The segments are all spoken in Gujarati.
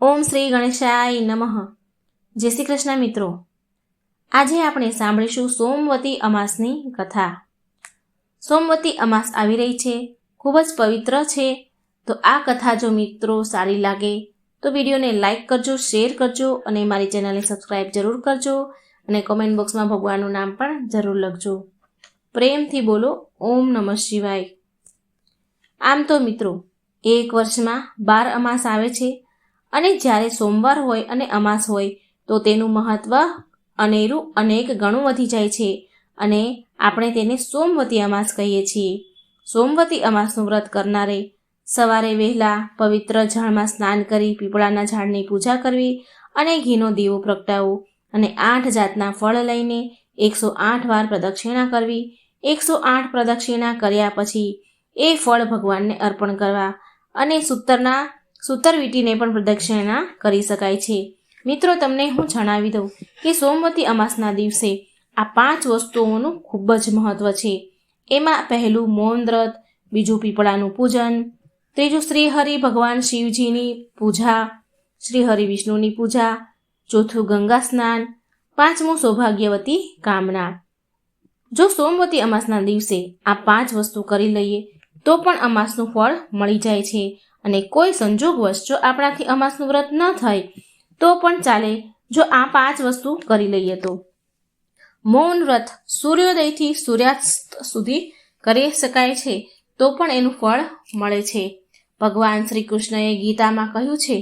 ઓમ શ્રી ગણેશાય નમઃ. જય શ્રી કૃષ્ણ મિત્રો. આજે આપણે સાંભળીશું સોમવતી અમાસની કથા. સોમવતી અમાસ આવી રહી છે, ખૂબ જ પવિત્ર છે. તો આ કથા જો મિત્રો સારી લાગે તો વિડીયોને લાઈક કરજો, શેર કરજો અને મારી ચેનલને સબસ્ક્રાઈબ જરૂર કરજો અને કોમેન્ટ બોક્સમાં ભગવાનનું નામ પણ જરૂર લખજો. પ્રેમથી બોલો ઓમ નમઃ શિવાય. આમ તો મિત્રો એક વર્ષમાં 12 અમાસ આવે છે અને જ્યારે સોમવાર હોય અને અમાસ હોય તો તેનું મહત્વ અનેરું અનેક ગણું વધી જાય છે અને આપણે તેને સોમવતી અમાસ કહીએ છીએ. સોમવતી અમાસનું વ્રત કરનારે સવારે વહેલા પવિત્ર જળમાં સ્નાન કરી પીપળાના ઝાડની પૂજા કરવી અને ઘીનો દીવો પ્રગટાવવો અને 8 જાતના ફળ લઈને 108 વાર પ્રદક્ષિણા કરવી. 108 પ્રદક્ષિણા કર્યા પછી એ ફળ ભગવાનને અર્પણ કરવા અને સૂતર વીંટીને પણ પ્રદક્ષિણા કરી શકાય છે. મિત્રો, તમને હું જણાવી દઉં કે સોમવતી અમાસના દિવસે આ 5 વસ્તુઓનું ખૂબ જ મહત્વ છે. એમાં પહેલું મૌન વ્રત, બીજું પીપળાનું પૂજન, ત્રીજું શ્રી હરિ ભગવાન શિવજીની પૂજા, શ્રી હરિ વિષ્ણુની પૂજા, ચોથું ગંગા સ્નાન, પાંચમું સૌભાગ્યવતી કામના. જો સોમવતી અમાસના દિવસે આ 5 વસ્તુ કરી લઈએ તો પણ અમાસનું ફળ મળી જાય છે અને કોઈ સંજોગવશ જો આપણાથી અમાસનું વ્રત ન થાય તો પણ ચાલે જો આ 5 વસ્તુ કરી લઈએ તો. મૌન વ્રત સૂર્યોદયથી સૂર્યાસ્ત સુધી કરી શકાય છે તો પણ એનું ફળ મળે છે. ભગવાન શ્રી કૃષ્ણએ ગીતામાં કહ્યું છે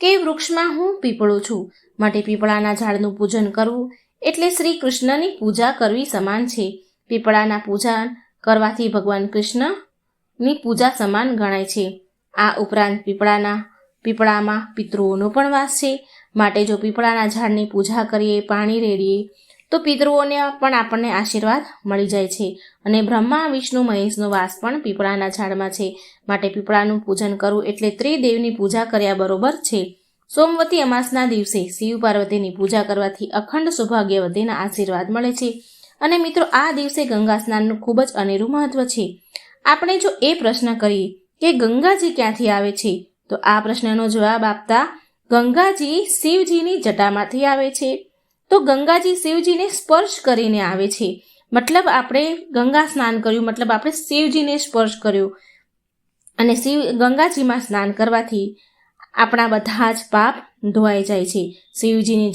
કે વૃક્ષમાં હું પીપળો છું, માટે પીપળાના ઝાડનું પૂજન કરવું એટલે શ્રી કૃષ્ણની પૂજા કરવી સમાન છે. પીપળાના પૂજા કરવાથી ભગવાન કૃષ્ણની પૂજા સમાન ગણાય છે. આ ઉપરાંત પીપળામાં પિતૃઓનો પણ વાસ છે, માટે જો પીપળાના ઝાડની પૂજા કરીએ, પાણી રેડીએ તો પિતૃઓને પણ આપણને આશીર્વાદ મળી જાય છે. અને બ્રહ્મા વિષ્ણુ મહેશનો વાસ પણ પીપળાના ઝાડમાં છે, માટે પીપળાનું પૂજન કરવું એટલે ત્રિદેવની પૂજા કર્યા બરોબર છે. સોમવતી અમાસના દિવસે શિવ પાર્વતીની પૂજા કરવાથી અખંડ સૌભાગ્યવતીના આશીર્વાદ મળે છે. અને મિત્રો, આ દિવસે ગંગા સ્નાનનું ખૂબ જ અનેરું મહત્વ છે. આપણે જો એ પ્રશ્ન કરીએ કે ગંગાજી ક્યાંથી આવે છે તો આ પ્રશ્નનો જવાબ આપતા ગંગાજી શિવજીની જટામાંથી આવે છે. તો ગંગાજી શિવજીને સ્પર્શ કરીને આવે છે, મતલબ આપણે ગંગા સ્નાન કર્યું, મતલબ આપણે શિવજીને સ્પર્શ કર્યો અને ગંગાજીમાં સ્નાન કરવાથી આપણા બધા જ પાપ ધોવાઈ જાય છે. શિવજીની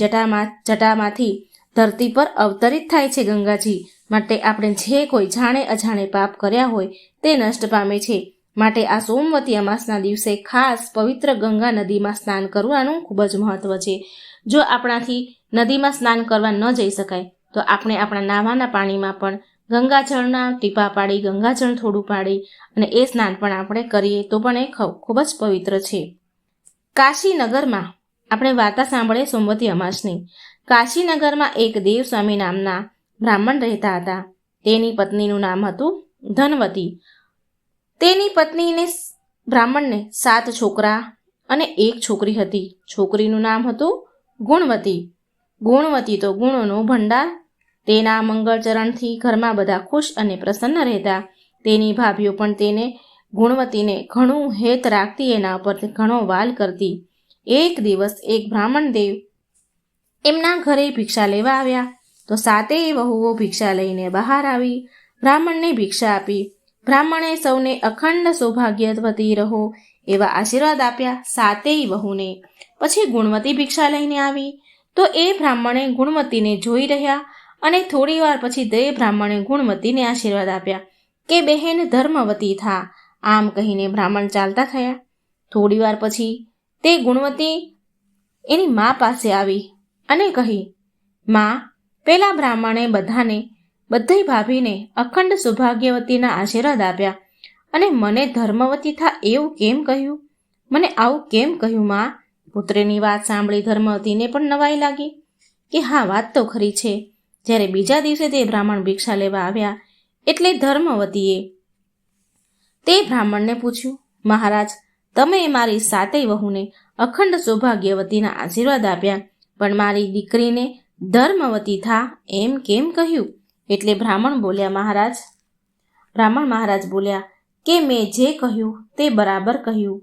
જટામાંથી ધરતી પર અવતરિત થાય છે ગંગાજી, માટે આપણે જે કોઈ જાણે અજાણે પાપ કર્યા હોય તે નષ્ટ પામે છે. માટે આ સોમવતી અમાસના દિવસે ખાસ પવિત્ર ગંગા નદીમાં સ્નાન કરવાનું ખૂબ જ મહત્વ છે. જો આપણાથી નદીમાં સ્નાન કરવા ન જઈ શકાય તો આપણે આપણા નાવાના પાણીમાં પણ ગંગાજળના ટીપા પાડી, ગંગાજળ થોડું પાડી અને એ સ્નાન પણ આપણે કરીએ તો પણ એ ખૂબ જ પવિત્ર છે. કાશીનગરમાં આપણે વાર્તા સાંભળીએ સોમવતી અમાસની. કાશીનગરમાં એક દેવસ્વામી નામના બ્રાહ્મણ રહેતા હતા. તેની પત્નીનું નામ હતું ધનવતી. તેની પત્નીને બ્રાહ્મણને 7 છોકરા અને 1 છોકરી હતી. છોકરીનું નામ હતું ગુણવતી. ગુણવતી તો ગુણોનો ભંડાર. તેના મંગળચરણથી ઘરમાં બધા ખુશ અને પ્રસન્ન રહેતા. તેની ભાભીઓ પણ તેને ગુણવતીને ઘણું હેત રાખતી, એના ઉપર ઘણો વાલ કરતી. એક દિવસ એક બ્રાહ્મણ દેવ એમના ઘરે ભિક્ષા લેવા આવ્યા તો 7 વહુઓ ભિક્ષા લઈને બહાર આવી બ્રાહ્મણને ભિક્ષા આપી. બ્રાહ્મણે સૌને અખંડ સૌભાગ્યવતી રહો એવા આશીર્વાદ આપ્યા 7 વહુને. પછી ગુણવતી ભિક્ષા લઈને આવી તો એ બ્રાહ્મણે ગુણવતીને જોઈ રહ્યા અને થોડી વાર પછી તે બ્રાહ્મણે ગુણવતીને આશીર્વાદ આપ્યા કે બહેન ધર્મવતી થા. આમ કહીને બ્રાહ્મણ ચાલતા થયા. થોડી વાર પછી તે ગુણવતી એની મા પાસે આવી અને કહી, મા, પેલા બ્રાહ્મણે બધી ભાભીને અખંડ સૌભાગ્યવતીના આશીર્વાદ આપ્યા અને મને ધર્મવતી થા એવું કેમ કહ્યું? મને આવું કેમ કહ્યું મા? પુત્રની વાત સાંભળી ધર્મવતીને પણ નવાઈ લાગી કે હા, વાત તો ખરી છે. જ્યારે બીજા દિવસે તે બ્રાહ્મણ ભિક્ષા લેવા આવ્યા એટલે ધર્મવતીએ તે બ્રાહ્મણને પૂછ્યું, મહારાજ, તમે મારી 7 વહુને અખંડ સૌભાગ્યવતીના આશીર્વાદ આપ્યા પણ મારી દીકરીને ધર્મવતી થા એમ કેમ કહ્યું? એટલે બ્રાહ્મણ મહારાજ બોલ્યા કે મેં જે કહ્યું તે બરાબર કહ્યું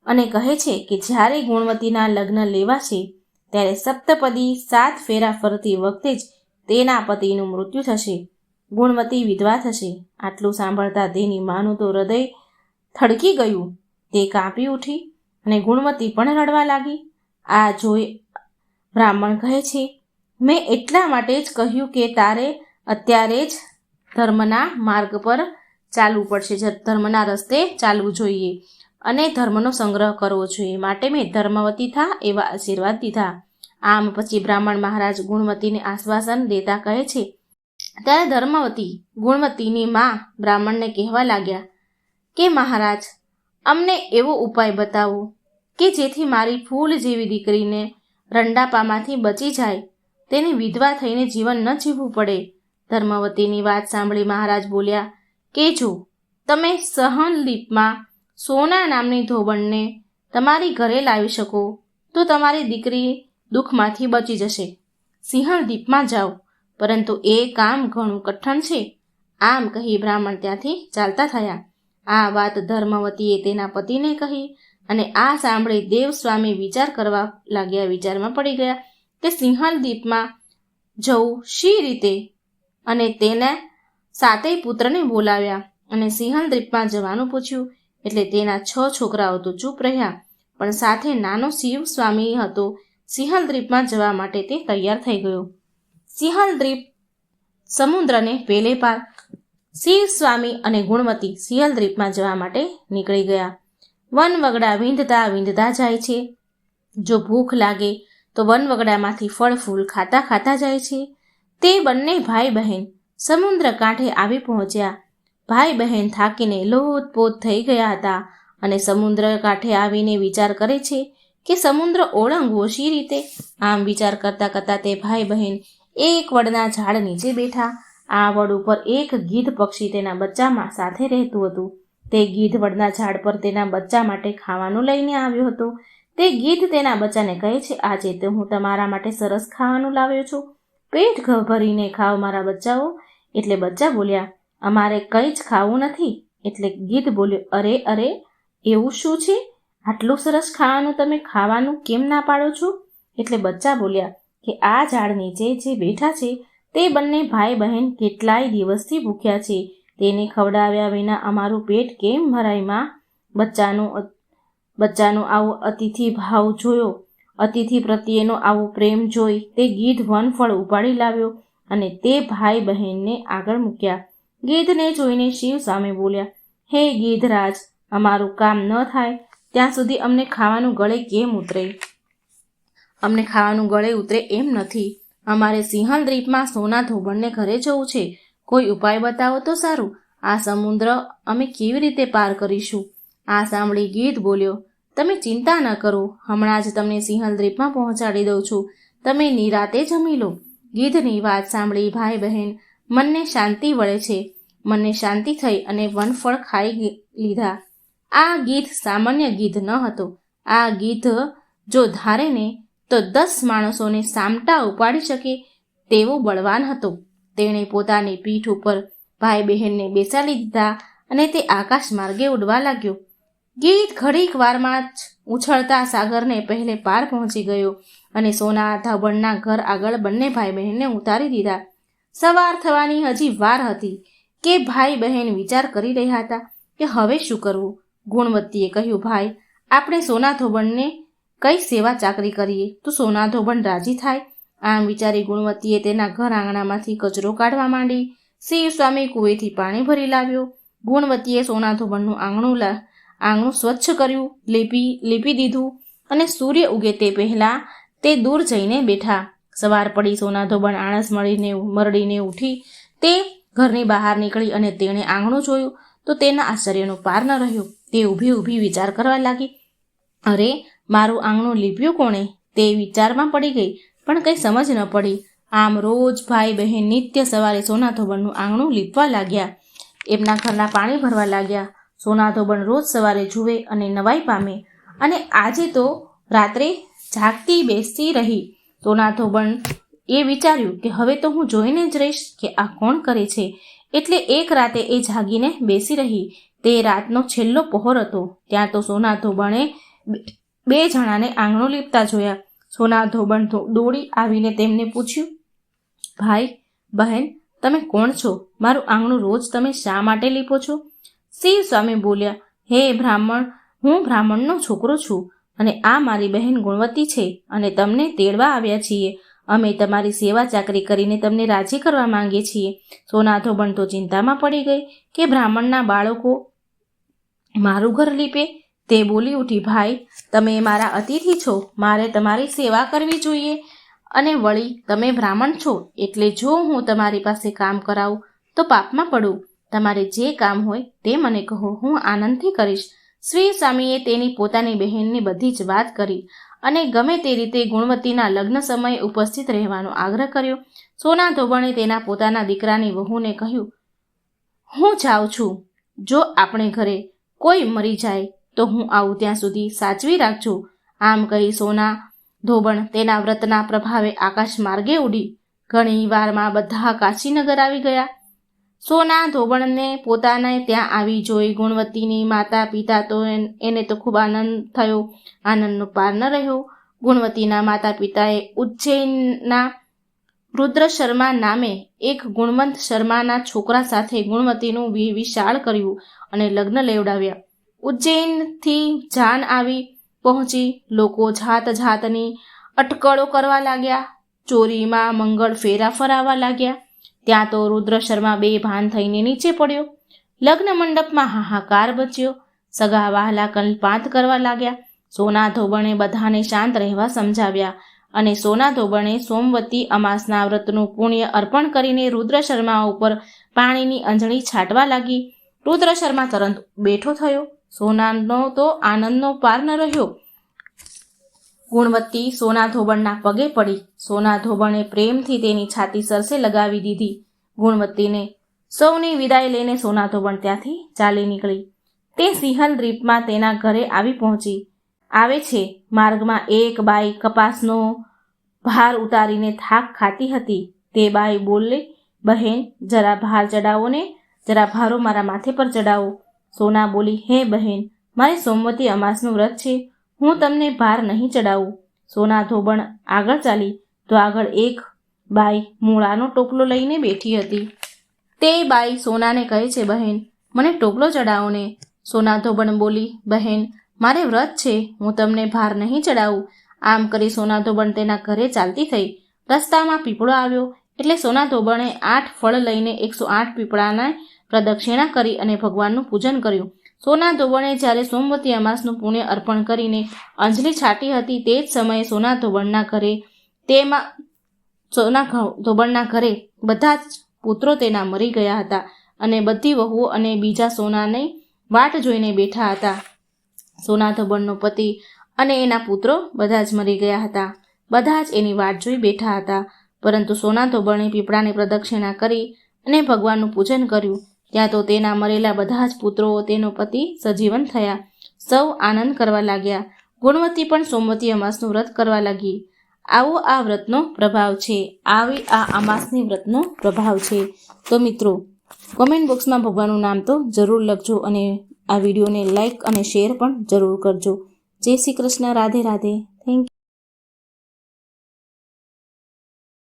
અને કહે છે કે જ્યારે ગુણવતીના લગ્ન લેવાશે ત્યારે સપ્તપદી 7 ફેરા ફરતી વખતે જ તેના પતિનું મૃત્યુ થશે. ગુણવતી વિધવા થશે. આટલું સાંભળતા તેની માનું તો હૃદય થડકી ગયું. તે કાંપી ઉઠી અને ગુણવતી પણ રડવા લાગી. આ જોઈ બ્રાહ્મણ કહે છે, મેં એટલા માટે જ કહ્યું કે તારે અત્યારે જ ધર્મના માર્ગ પર ચાલવું પડશે, ધર્મના રસ્તે ચાલવું જોઈએ અને ધર્મનો સંગ્રહ કરવો જોઈએ, માટે મેં ધર્મવતી થા એવા આશીર્વાદ દીધા. આમ પછી બ્રાહ્મણ મહારાજ ગુણવતીને આશ્વાસન દેતા કહે છે. ત્યારે ધર્મવતી ગુણવતીની મા બ્રાહ્મણને કહેવા લાગ્યા કે મહારાજ, અમને એવો ઉપાય બતાવો કે જેથી મારી ફૂલ જેવી દીકરીને રંડાપામાંથી બચી જાય, તેને વિધવા થઈને જીવન ન જીવવું પડે. ધર્મવતીની વાત સાંભળી મહારાજ બોલ્યા કે જો તમે સહનલીપમાં સોના નામની ધોબણને તમારી ઘરે લાવી શકો તો તમારી દીકરી દુઃખમાંથી બચી જશે. સિંહણદીપમાં જાઓ, પરંતુ એ કામ ઘણું કઠણ છે. આમ કહી બ્રાહ્મણ ત્યાંથી ચાલતા થયા. આ વાત ધર્મવતીએ તેના પતિને કહી અને આ સાંભળી દેવસ્વામી વિચાર કરવા લાગ્યા. વિચારમાં પડી ગયા કે સિંહણદીપમાં જવું શી રીતે, અને તેના 7 પુત્રને બોલાવ્યા અને સિંહણદીપમાં જવાનું પૂછ્યું. એટલે તેના 6 છોકરાઓ તો ચૂપ રહ્યા, પણ સાથે નાનો શિવ સ્વામી હતો. સિંહણદ્વીપમાં જવા માટે તે તૈયાર થઈ ગયો. સિંહણદ્વીપ સમુદ્રને પેલે પાર. શિવ સ્વામી અને ગુણવતી સિંહણદ્વીપમાં જવા માટે નીકળી ગયા. વનવગડા વીંધતા વીંધતા જાય છે. જો ભૂખ લાગે તો વનવગડામાંથી ફળ ફૂલ ખાતા ખાતા જાય છે. તે બંને ભાઈ બહેન સમુદ્ર કાંઠે આવી પહોંચ્યા. ભાઈ બહેન થાકીને લોથપોથ થઈ ગયા હતા અને સમુદ્ર કાંઠે આવીને વિચાર કરે છે કે સમુદ્ર ઓળંગવો શી રીતે. આમ વિચાર કરતા કરતા તે ભાઈ બહેન એક વડના ઝાડ નીચે બેઠા. આ વડ ઉપર એક ગીધ પક્ષી તેના બચ્ચામાં સાથે રહેતું હતું. તે ગીધ વડના ઝાડ પર તેના બચ્ચા માટે ખાવાનું લઈને આવ્યો હતો. તે ગીધ તેના બચ્ચાને કહે છે, આજે તો હું તમારા માટે સરસ ખાવાનું લાવ્યો છું, પેટ ભરીને ખાઓ મારા બચ્ચાઓ. એટલે બચ્ચા બોલ્યા, અમારે કંઈ જ ખાવું નથી. એટલે ગીધ બોલ્યો, અરે અરે, એવું શું છે? આટલું સરસ ખાવાનું તમે ખાવાનું કેમ ના પાડો છો? એટલે બચ્ચા બોલ્યા કે આ ઝાડ નીચે જે બેઠા છે તે બંને ભાઈ બહેન કેટલાય દિવસથી ભૂખ્યા છે. તેને ખવડાવ્યા વિના અમારું પેટ કેમ ભરાય માં? બચ્ચાનો આવો અતિથિ ભાવ જોયો, અતિથિ પ્રત્યેનો આવો પ્રેમ જોઈ તે ગીધ વનફળ ઉપાડી લાવ્યો અને તે ભાઈ બહેનને આગળ મૂક્યા. ગીધને જોઈને શિવ સામે બોલ્યા, હે ગીધરાજ, અમારું કામ ન થાય ત્યાં સુધી અમને ખાવાનું ગળે કેમ ઉતરે? અમને ખાવાનું ગળે ઉતરે એમ નથી. અમારે સિંહણદ્વીપમાં સોના ધોબણને ઘરે જવું છે. કોઈ ઉપાય બતાવો તો સારું. આ સમુદ્ર અમે કેવી રીતે પાર કરીશું? આ સાંભળી ગીધ બોલ્યો, તમે ચિંતા ન કરો, હમણાં જ તમને સિંહણદ્વીપમાં પહોંચાડી દઉં છું. તમે નિરાતે જમી લો. ગીધની વાત સાંભળી ભાઈ બહેન મનને શાંતિ વળે છે. મનને શાંતિ થઈ અને વનફળ ખાઈ લીધા. આ ગીધ સામાન્ય ગીધ ન હતો. આ ગીધ જો ધારે ને તો 10 માણસોને સામટા ઉપાડી શકે તેવો બળવાન હતો. તેણે પોતાની પીઠ ઉપર ભાઈ બહેનને બેસાડી દીધા અને તે આકાશ માર્ગે ઉડવા લાગ્યો. ગીધ ઘડીક વારમાં જ ઉછળતા સાગરને પહેલે પાર પહોંચી ગયો અને સોના ધોબણના ઘર આગળ બંને ભાઈ બહેનને ઉતારી દીધા. સવાર થવાની હજી વાર હતી કે ભાઈ બહેન વિચાર કરી રહ્યા હતા કે હવે શું કરવું. ગુણવતીએ કહ્યું, ભાઈ, આપણે સોના ધોબણને કઈ સેવા ચાકરી કરીએ તો સોના ધોબણ રાજી થાય. આમ વિચારી ગુણવતીએ તેના ઘર આંગણામાંથી કચરો કાઢવા માંડી. શિવ સ્વામી કુવેથી પાણી ભરી લાવ્યો. ગુણવતીએ સોના ધોબણનું આંગણું સ્વચ્છ કર્યું, લીપી દીધું અને સૂર્ય ઉગે તે પહેલાં તે દૂર જઈને બેઠા. સવાર પડી. સોના ધોબણ આળસ મરડીને ઉઠી. તે ઘરની બહાર નીકળી અને તેણે આંગણું જોયું તો તેના આશ્ચર્યનો પાર ન રહ્યો. તે ઊભી વિચાર કરવા લાગી, અરે, મારું આંગણું લીપ્યું કોણે? તે વિચારમાં પડી ગઈ, પણ કંઈ સમજ ન પડી. આમ રોજ ભાઈ બહેન નિત્ય સવારે સોના ધોબણનું આંગણું લીપવા લાગ્યા. એમના ઘરના પાણી ભરવા લાગ્યા. સોના ધોબણ રોજ સવારે જુએ અને નવાઈ પામે. અને આજે તો રાત્રે જાગતી બેસતી રહી. સોના ધોબણ એ વિચાર્યું કે હવે તો હું જોઈને જ રહીશ કે આ કોણ કરે છે. એટલે એક રાતે એ જાગીને બેસી રહી. તે રાતનો છેલ્લો પહોર હતો. ત્યાં તો સોના ધોબણે બે જણાને આંગણું લીપતા જોયા. સોના ધોબણ દોડી આવીને તેમને પૂછ્યું, ભાઈ બહેન, તમે કોણ છો? મારું આંગણું રોજ તમે શા માટે લીપો છો? શિવ સ્વામી બોલ્યા, હે બ્રાહ્મણ, હું બ્રાહ્મણનો છોકરો છું અને આ મારી બહેન ગુણવતી છે અને તમને તેડવા આવ્યા છીએ. અમે તમારી સેવા ચાકરી કરીને તમને રાજી કરવા માંગીએ છીએ. સોના ધોબણ તો ચિંતામાં પડી ગઈ કે બ્રાહ્મણના બાળકો મારું ઘર લીપે. તે બોલી ઉઠી, ભાઈ, તમે મારા અતિથિ છો, મારે તમારી સેવા કરવી જોઈએ અને વળી તમે બ્રાહ્મણ છો એટલે જો હું તમારી પાસે કામ કરાવું તો પાપમાં પડું. તમારે જે કામ હોય તે મને કહો, હું આનંદથી કરીશ. શ્રી સ્વામીએ તેની પોતાની બહેનની બધી જ વાત કરી અને ગમે તે રીતે ગુણવતીના લગ્ન સમયે ઉપસ્થિત રહેવાનો આગ્રહ કર્યો. સોના ધોબણે તેના પોતાના દીકરાની વહુને કહ્યું, હું જાઉં છું. જો આપણે ઘરે કોઈ મરી જાય તો હું આવું ત્યાં સુધી સાચવી રાખજો. આમ કહી સોના ધોબણ તેના વ્રતના પ્રભાવે આકાશ માર્ગે ઉડી. ઘણી વારમાં બધા કાશીનગર આવી ગયા. સોના ધોબણને પોતાને ત્યાં આવી જોઈ ગુણવતીની માતા પિતા તો એને તો ખૂબ આનંદ થયો. આનંદનો પાર ન રહ્યો. ગુણવતીના માતા પિતાએ ઉજ્જૈનના રુદ્ર શર્મા નામે એક ગુણવંત શર્માના છોકરા સાથે ગુણવતીનું વિશાળ કર્યું અને લગ્ન લેવડાવ્યા. ઉજ્જૈનથી જાન આવી પહોંચી. લોકો જાત જાતની અટકળો કરવા લાગ્યા. ચોરીમાં મંગળ ફેરા ફરાવા લાગ્યા. ત્યાં તો રુદ્ર શર્મા બેભાન થઈને નીચે પડ્યો. લગ્ન મંડપમાં હાહાકાર બચ્યો. સગા વહાલા કલ્પાંત કરવા લાગ્યા. સોના ધોબણે બધાને શાંત રહેવા સમજાવ્યા અને સોના ધોબણે સોમવતી અમાસના વ્રતનું પુણ્ય અર્પણ કરીને રુદ્ર શર્મા ઉપર પાણીની અંજળી છાંટવા લાગી. રુદ્ર શર્મા તરત બેઠો થયો. સોનાનો તો આનંદનો પાર ન રહ્યો. ગુણવતી સોના ધોબણના પગે પડી. સોના ધોબણે પ્રેમથી તેની છાતી સરસે લગાવી દીધી. ગુણવતીને સૌની વિદાય લઈને સોના ધોબણ ત્યાંથી ચાલી નીકળી. તે સિંહલ દ્વીપમાં તેના ઘરે આવી પહોંચી. આવે છે માર્ગમાં એક બાઈ કપાસનો ભાર ઉતારીને થાક ખાતી હતી. તે બાઈ બોલે, બહેન, જરા ભાર ચડાવો ને, જરા ભારો મારા માથે પર ચડાવો. સોના બોલી, હે બહેન, મારે સોમવતી અમાસનું વ્રત છે, હું તમને ભાર નહીં ચડાવું. સોના ધોબણ આગળ ચાલી તો આગળ એક બાઈ મૂળાનો ટોપલો લઈને બેઠી હતી. તે બાઈ સોનાને કહે છે, બહેન, મને ટોપલો ચડાવો ને. સોના ધોબણ બોલી, બહેન, મારે વ્રત છે, હું તમને ભાર નહીં ચડાવું. આમ કરી સોના ધોબણ તેના ઘરે ચાલતી થઈ. રસ્તામાં પીપળો આવ્યો એટલે સોના ધોબણે 8 ફળ લઈને 108 પીપળાને પ્રદક્ષિણા કરી અને ભગવાનનું પૂજન કર્યું. સોના ધોબણે જ્યારે સોમવતી અમાસનું પુણ્ય અર્પણ કરીને અંજલિ છાટી હતી તે જ સમયે સોના ધોબણના ઘરે બધા જ પુત્રો તેના મરી ગયા હતા અને બધી વહુઓ અને બીજા સોનાની વાટ જોઈને બેઠા હતા. સોના ધોબણનો પતિ અને એના પુત્રો બધા જ મરી ગયા હતા. બધા જ એની વાટ જોઈ બેઠા હતા. પરંતુ સોના ધોબણે પીપળાની પ્રદક્ષિણા કરી અને ભગવાનનું પૂજન કર્યું. ત્યાં તો તેના મરેલા બધા જ પુત્રો તેનો પતિ સજીવન થયા. સૌ આનંદ કરવા લાગ્યા. ગુણવતી પણ સોમવતી અમાસનું વ્રત કરવા લાગી. આવો આ વ્રતનો પ્રભાવ છે. આવી આ અમાસની વ્રતનો પ્રભાવ છે. તો મિત્રો, કોમેન્ટ બોક્સમાં ભગવાનનું નામ તો જરૂર લખજો અને આ વિડીયોને લાઈક અને શેર પણ જરૂર કરજો. જય શ્રી કૃષ્ણ. રાધે રાધે.